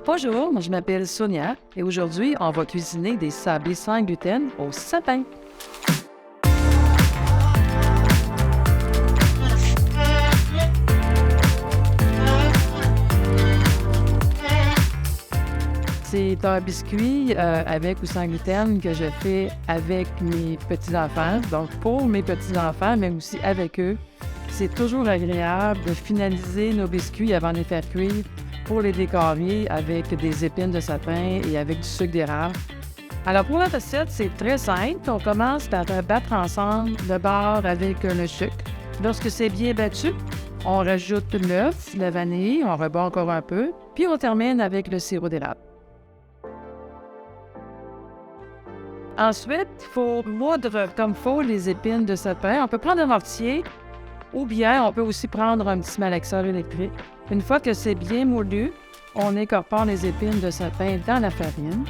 Bonjour, moi je m'appelle Sonia et aujourd'hui, on va cuisiner des sablés sans gluten au sapin. C'est un biscuit avec ou sans gluten que je fais avec mes petits-enfants. Donc pour mes petits-enfants, mais aussi avec eux, c'est toujours agréable de finaliser nos biscuits avant de les faire cuire pour les décorer avec des épines de sapin et avec du sucre d'érable. Alors pour la recette, c'est très simple. On commence par battre ensemble le beurre avec le sucre. Lorsque c'est bien battu, on rajoute l'œuf, la vanille, on rebat encore un peu, puis on termine avec le sirop d'érable. Ensuite, il faut moudre comme il faut les épines de sapin. On peut prendre un mortier ou bien on peut aussi prendre un petit malaxeur électrique. Une fois que c'est bien moulu, on incorpore les épines de sapin dans la farine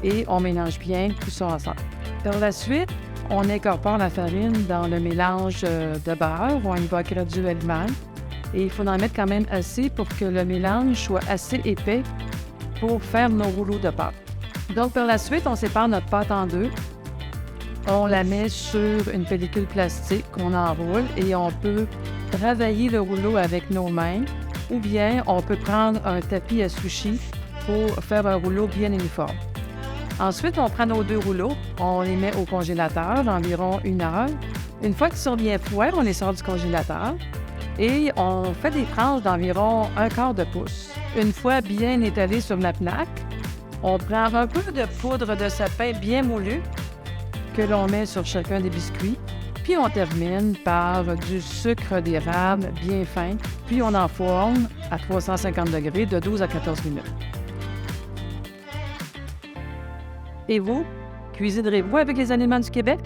et on mélange bien tout ça ensemble. Par la suite, on incorpore la farine dans le mélange de beurre. On y va graduellement et il faut en mettre quand même assez pour que le mélange soit assez épais pour faire nos rouleaux de pâte. Donc, par la suite, on sépare notre pâte en deux. On la met sur une pellicule plastique qu'on enroule et on peut travailler le rouleau avec nos mains ou bien on peut prendre un tapis à sushi pour faire un rouleau bien uniforme. Ensuite, on prend nos deux rouleaux, on les met au congélateur environ 1 heure. Une fois qu'ils sont bien froids, on les sort du congélateur et on fait des tranches d'environ 1/4 de pouce. Une fois bien étalés sur la plaque, on prend un peu de poudre de sapin bien moulu que l'on met sur chacun des biscuits, puis on termine par du sucre d'érable bien fin, puis on enfourne à 350 degrés de 12 à 14 minutes. Et vous, cuisinerez-vous avec les aliments du Québec?